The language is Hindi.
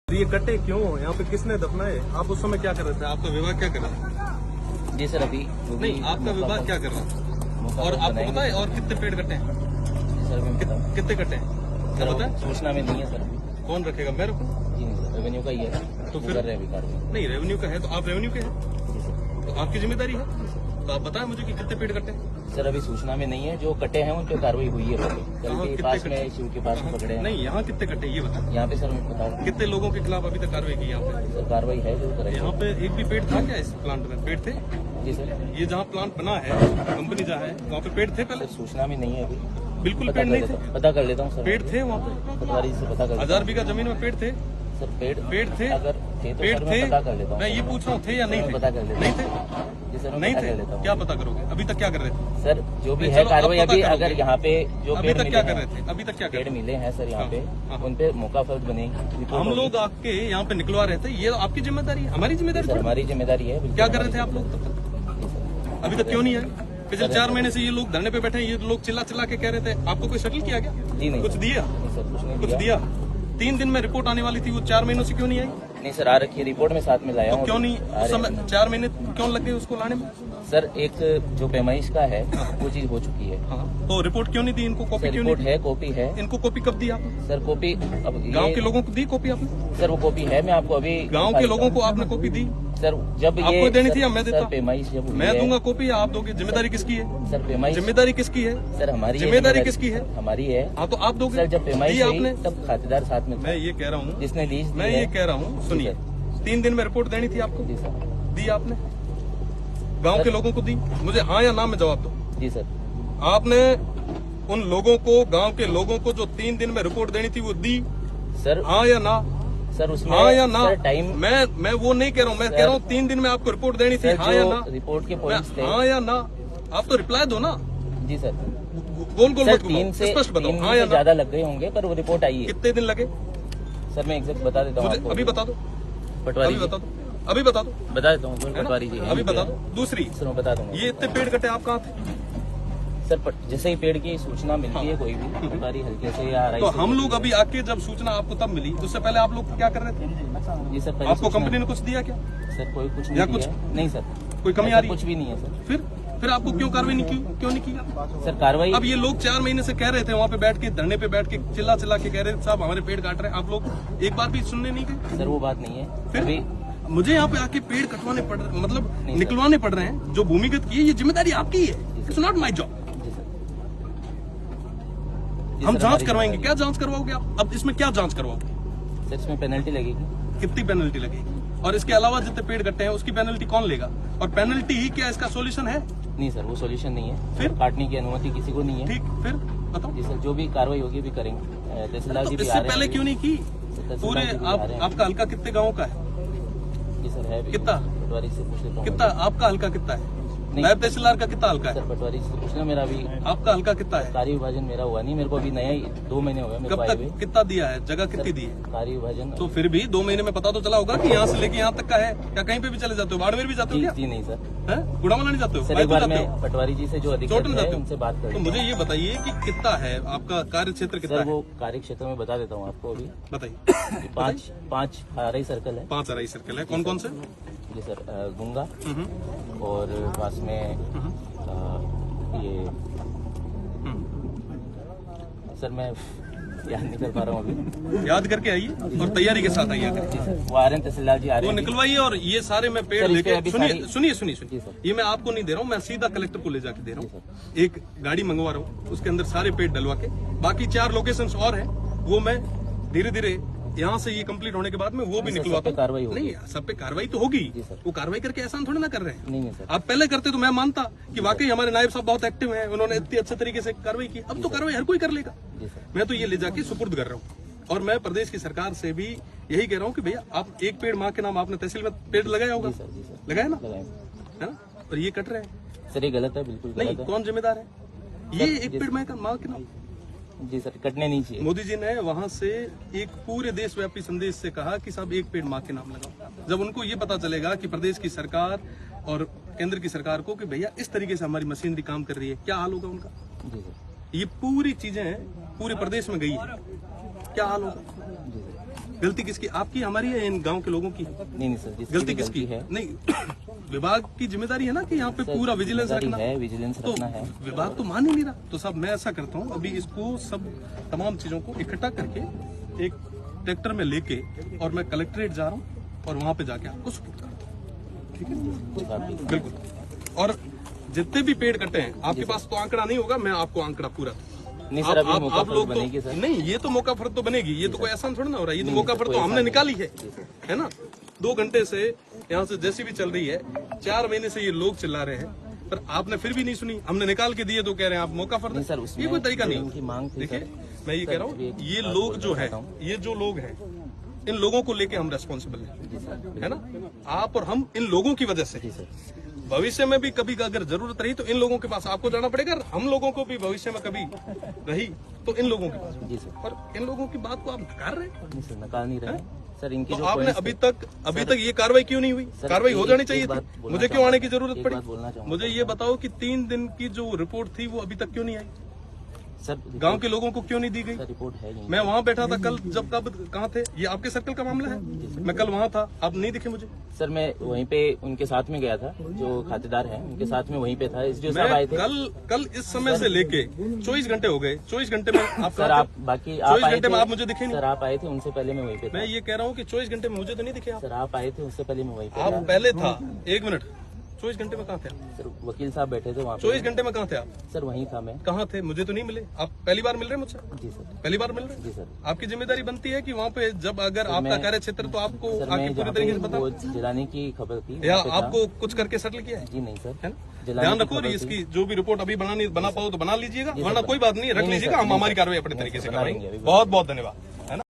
ये कटे क्यों? यहाँ पे किसने दफनाए? आप उस समय क्या कर रहे थे? आपका विभाग क्या कर रहा था? जी सर, अभी नहीं, आपका विभाग क्या कर रहा था? और आपको पता है और कितने पेड़ कटे हैं? सर कितने कटे हैं सर पता है? सूचना में नहीं है सर। कौन रखेगा? मैं रखूँ? जी नहीं सर, रेवेन्यू का ही है तो वो फिर कर रहे हैं अभी कार्रवाई। नहीं, रेवेन्यू का है तो आप रेवेन्यू के हैं जी सर। तो आपकी जिम्मेदारी है। तो आप बताएं मुझे कि कितने पेड़ कटे हैं? सर अभी सूचना में नहीं है, जो कटे हैं उन पे कार्रवाई हुई है। कल के कितने पास कटे? में शिव के पास में पकड़े हैं। नहीं, यहाँ कितने कटे ये बताएं। यहाँ पे सर मैं बताऊँ, कितने लोगों के खिलाफ अभी तक कार्रवाई की यहाँ पे? सर कार्रवाई है जो करेंगे। यहाँ पे एक भी पेड़ था क्या इस प्लांट में? पेड़ थे? जी सर, ये जहाँ प्लांट बना है, कंपनी जहाँ है, वहाँ पे पेड़ थे पहले? सर सूचना में नहीं है अभी। बिल्कुल पेड़ नहीं थे। पता कर लेता हूँ सर। पेड़ थे वहाँ पे? पटवारी से पता कर लेता 1000 बीघा जमीन में पेड़ थे? हूँ। सर पेड़ थे? अगर थे तो पेड़ सर थे? मैं पता कर लेता हूँ। मैं ये पूछ रहा हूँ थे या नहीं थे? पता कर लेता नहीं हूँ। थे? जी सर, मैं नहीं पता कर थे? लेता हूँ। क्या पता करोगे? अभी तक क्या कर रहे थे? सर जो भी नहीं, है चलो, कार्रवाई अब पता अभी करोगे। अगर यहाँ पे जो अभी पेड़ तक मिले क्या कर रहे हैं, थे? अभी तक क्या कर पेड़ रहे थे? मिले हैं सर यहाँ पे, हाँ। उन पे मौका फर्क बनेगी। हम लोग आपके यहाँ पे निकलवा रहे थे, ये आपकी जिम्मेदारी है, हमारी जिम्मेदारी सर थोड़ी। हमारी जिम्मेदारी है। बिल्कुल क्या कर रहे थे हमारी आप लोग तब तक? जी सर। अभी तक क्यों नहीं आए? पिछले 4 महीने से ये लोग धरने पे बैठे हैं, ये लोग चिल्ला चिल्ला के कह रहे थे। आपको कोई सेटल किया क्या? जी नहीं कुछ सर। दिया? नहीं सर, कुछ नहीं कुछ दिया। दिया? 3 दिन में रिपोर्ट आने वाली थी, वो 4 महीनों से क्यों नहीं आई? नहीं सर, आ रखी है रिपोर्ट में साथ में लाया तो हूँ। क्यों नहीं उस समय 4 महीने क्यों लग गए उसको लाने में? सर एक जो पैमाइश का है वो चीज हो चुकी है। हाँ, तो रिपोर्ट क्यों नहीं दी इनको? कॉपी सर क्यों रिपोर्ट नहीं है, कॉपी है। दी? इनको कॉपी कब दी आपने? सर कॉपी अब गांव के लोगों को दी कॉपी आपने? सर वो कॉपी है, मैं आपको अभी गांव के लोगों को आपने कॉपी दी? सर जब आपको ये देनी सर, थी या मैं देता? सर पैमाइश जब हुई मैं है- दूंगा कॉपी या आप दोगे? जिम्मेदारी किसकी है? सर पैमाइश जिम्मेदारी किसकी है? सर हमारी है, जिम्मेदारी किसकी है? हमारी है। हाँ, तो आप दोगे? सर जब पैमाइश दी हुई आपने? तब खातेदार साथ में था, मैं ये कह रहा हूँ, जिसने लीज दी मैं है। ये कह रहा हूँ, सुनिए, 3 दिन में रिपोर्ट देनी थी आपको? जी सर। दी आपने? गांव के लोगों को दी? मुझे हाँ या ना में जवाब दो। जी सर। आपने उन लोगों को, गांव के लोगों को जो 3 दिन में रिपोर्ट देनी थी वो दी? सर हाँ या ना? सर उसमें हाँ या ना? सर टाइम मैं वो नहीं कह रहा हूँ, मैं कह रहा हूँ 3 दिन में आपको रिपोर्ट देनी थी, सर हाँ या जो ना? रिपोर्ट के पॉइंट्स थे। हाँ या ना? आप तो रिप्लाई दो ना, जी सर। गोल गोल सर मत घुमाओ, स्पष्ट बताओ, हाँ या ना? ज्यादा लग गए होंगे पर वो रिपोर्ट आई है। कितने दिन लगे? सर मैं एग्जैक्ट बता देता हूँ मुझे आपको। अभी बता दो, पटवारी अभी जी, बता दो, अभी बता दो, बता देता हूँ। है ना? पटवारी जी हैं। अभी बता दो। दूसरी, सर मैं बता दूंगा। ये इतने पेड़ कटे आप कहाँ थे? सर जैसे ही पेड़ की सूचना मिलती है कोई भी पटवारी हल्के से या आरआई तो से, हम लोग अभी आके जब सूचना आपको तब मिली, उससे पहले आप लोग क्या कर रहे थे? जी सर। पहले आपको सूचना- कंपनी ने कुछ दिया क्या? सर कोई कुछ या नहीं कुछ- दिया है। नहीं सर, कोई कमी ऐसा आ रही कुछ भी नहीं है सर। फिर आपको क्यों कार्रवाई नहीं की? क्यों नहीं की? सर कार्रवाई अब ये लोग 4 महीने से कह रहे थे, वहाँ पे बैठ के, धरने पे बैठ के चिल्ला चिल्ला के कह रहे थे साहब हमारे पेड़ काट रहे हैं। आप लोग एक बार भी सुनने नहीं गए? सर वो बात नहीं है। फिर अभी मुझे यहाँ पे आके पेड़ कटवाने पड़ रहे, मतलब नहीं सर। निकलवाने पड़ रहे हैं जो भूमिगत की है, ये जिम्मेदारी आपकी है। It's not my job. जी सर। जी हम सर, जांच हमारी करवाएंगे। जिम्मेदारी- क्या जांच करवाओगे आप? अब इसमें क्या जांच करवाओगे? सर इसमें पेनल्टी लगेगी। कितनी पेनल्टी लगेगी? और इसके अलावा जितने पेड़ कट्टे हैं उसकी पेनल्टी कौन लेगा? और पेनल्टी ही क्या इसका सॉल्यूशन है? नहीं सर वो सॉल्यूशन नहीं है। फिर? काटने की अनुमति किसी को नहीं है। ठीक, फिर बताओ। जी सर, जो भी कार्रवाई होगी भी करेंगे। तहसीलदार तो जी भी इससे आ रहे पहले हैं। क्यों नहीं की? तहसीलदार पूरे जी भी आ रहे हैं। आपका हल्का कितने गाँव का है? जी सर है भी। कितना? पटवारी से पूछ लेता हूँ। कितना आपका हल्का कितना है? नहीं। नायब तहसीलदार का कितना हल्का है? सर पटवारी से पूछना, मेरा अभी आपका हल्का कितना है? कार्य विभाजन मेरा हुआ नहीं, मेरे को अभी नया ही 2 महीने हो गए मेरे कब को आए तक हुए। कितना दिया है? जगह कितनी दी है? कार्य विभाजन तो फिर भी 2 महीने में पता तो चला होगा कि यहाँ से लेके यहाँ तक का है। क्या कहीं पे भी चले जाते हो? बाड़मेर भी जाते हो जी क्या? जी नहीं सर। हैं? गुड़ावाला नहीं जाते हो? सर एक रायपुर बार जाते मैं हो? पटवारी जी से जो चोट अधिकारी में है जाते हो? उनसे बात कर तो लेता मुझे ये बताइए कि कितना है आपका कार्य क्षेत्र? कितना सर है वो कार्य क्षेत्र में बता देता हूँ आपको अभी। बताइए। कि पाँच आरआई सर्कल है। 5 अराई सर्कल है। कौन कौन से? जी सर, गुंगा हम्म, और पास में ये सर मैं याद नहीं कर पा रहा हूँ अभी। याद करके आइए और तैयारी के साथ आइए। जी सर वो आ रहे हैं, तहसीलदार जी आ वो रहे हैं। निकलवाइए और ये सारे मैं पेड़ सर, इस पे लेके अभी सुनिए सारी- सुनिए सुनिए जी सुनिए। सर। ये मैं आपको नहीं दे रहा हूँ, मैं सीधा कलेक्टर को ले जाके दे रहा जी हूँ। एक गाड़ी मंगवा रहा हूँ, उसके अंदर सारे पेड़ डलवा के, बाकी 4 लोकेशंस और हैं, वो मैं धीरे धीरे यहाँ से ये कंप्लीट होने के बाद में वो भी सर, सब निकलवाता पे कार्रवाई हूँ। होगी। नहीं, सब पे कार्रवाई तो होगी। जी सर। वो कार्रवाई करके एहसान थोड़ी ना कर रहे हैं। नहीं नहीं सर। आप पहले करते तो मैं मानता कि वाकई हमारे नायब साहब बहुत एक्टिव हैं, उन्होंने इतने अच्छे तरीके से कार्रवाई की। अब तो कार्रवाई हर कोई कर लेगा। जी सर। मैं तो ये ले जाके सुपुर्द कर रहा हूँ। और मैं प्रदेश की सरकार से भी यही कह रहा हूँ कि भैया आप एक पेड़ माँ के नाम, आपने तहसील में पेड़ लगाया होगा, जी सर। जी सर लगाया ना, लगाए। है ना? और ये कट रहे हैं। सर ये गलत है, बिल्कुल नहीं, गलत है। कौन जिम्मेदार है? ये सर, एक पेड़ माँ के नाम। जी सर कटने नहीं चाहिए। मोदी जी ने वहां से एक पूरे देशव्यापी संदेश से कहा कि साहब एक पेड़ माँ के नाम लगाओ। जब उनको ये पता चलेगा कि प्रदेश की सरकार और केंद्र की सरकार को कि भैया इस तरीके से हमारी मशीनरी काम कर रही है, क्या हाल होगा उनका? जी सर। ये पूरी चीजें पूरे प्रदेश में गई है, क्या हाल होगा? जी सर। गलती किसकी, आपकी, हमारी है, इन गांव के लोगों की? नहीं सर, जिसकी गलती भी किसकी है नहीं विभाग की जिम्मेदारी है ना कि यहाँ पे पूरा विजिलेंस जिम्मेदारी रखना है, विजिलेंस तो रखना है। विभाग तो मान ही नहीं रहा। तो सब मैं ऐसा करता हूँ, अभी इसको सब तमाम चीजों को इकट्ठा करके एक ट्रैक्टर में लेके और मैं कलेक्ट्रेट जा रहा हूँ और वहां पे जाके आपको सपोर्ट करता हूँ। ठीक है, बिल्कुल। और जितने भी पेड़ कटे हैं, आपके पास तो आंकड़ा नहीं होगा, मैं आपको आंकड़ा पूरा नहीं सर, अभी मौका आप लोग बनेगी तो सर। नहीं, ये तो मौका फर्क तो बनेगी, ये तो कोई आसान थोड़ा ना हो रहा है, ये तो मौका फर्क तो हमने निकाली है ना। 2 घंटे से यहाँ से जैसी भी चल रही है, 4 महीने से ये लोग चिल्ला रहे हैं, पर आपने फिर भी नहीं सुनी। हमने निकाल के दिए तो कह रहे हैं आप मौका फर्क। नहीं सर, उसमें ये कोई तरीका नहीं उनकी मांग थी। देखिए, सर, मैं ये कह रहा हूँ, ये लोग जो है, ये जो लोग हैं, इन लोगों को लेके हम रेस्पॉन्सिबल हैं, है ना। आप और हम इन लोगों की वजह से, भविष्य में भी कभी अगर जरूरत रही तो इन लोगों के पास आपको जाना पड़ेगा, हम लोगों को भी भविष्य में कभी रही तो इन लोगों के पास। जी सर। पर इन लोगों की बात को आप नकार रहे हैं। नहीं सर, नकार नहीं रहे सर। इनकी तो जो आपने points अभी तक ये कार्रवाई क्यों नहीं हुई? सर, कार्रवाई हो जानी एक चाहिए बात थी, बोलना मुझे क्यों चाहूंगा। आने की जरूरत एक पड़ी? बात बोलना चाहूंगा। मुझे ये बताओ कि 3 दिन की जो रिपोर्ट थी वो अभी तक क्यों नहीं आई? सर, गांव के लोगों को क्यों नहीं दी गई? सर रिपोर्ट है नहीं। मैं वहां बैठा था कल, जब कब कहाँ थे? ये आपके सर्कल का मामला है, मैं कल वहां था, आप नहीं दिखे मुझे। सर मैं वहीं पे उनके साथ में गया था, जो खातेदार हैं उनके साथ में वहीं पे था। एसडीओ साहब आए मैं थे कल इस समय से लेके 24 घंटे हो गए, 24 घंटे में आप सर। आप बाकी आप 24 आए घंटे थे में आप मुझे दिखे नहीं। सर, आप आए थे, उनसे पहले मैं वहीं पे था। मैं ये कह रहा हूँ कि 24 घंटे में मुझे तो नहीं दिखे आप। सर आप आए थे, उससे पहले मैं वहीं पे आप था। पहले था, 1 मिनट, 24 घंटे में कहाँ थे आप? सर वकील साहब बैठे थे वहाँ पे। 24 घंटे में कहाँ थे आप? सर वहीं था मैं। कहाँ थे? मुझे तो नहीं मिले। आप पहली बार मिल रहे हैं मुझसे? जी सर। पहली बार मिल रहे हैं? जी सर। आपकी जिम्मेदारी बनती है कि वहाँ पे जब अगर आपका मैं- कार्य क्षेत्र तो आपको सर आके मैं पूरी जहाँ तरीके से पे बता, वो जलाने की खबर थी या वहाँ पे था। आपको कुछ करके सेटल किया है? जी नहीं सर, है ना? जलाने ध्यान की रखो, खबर थी। इसकी जो भी रिपोर्ट अभी बना पाओ तो बना लीजिएगा, जी सर, वरना कोई बात नहीं, रख नहीं, नहीं लीजिएगा, सर, हम नहीं हमारी सर, कार्रवाई अपने नहीं तरीके सर, से बना कराएंगे। लेंगे अभी। बहुत बहुत धन्यवाद।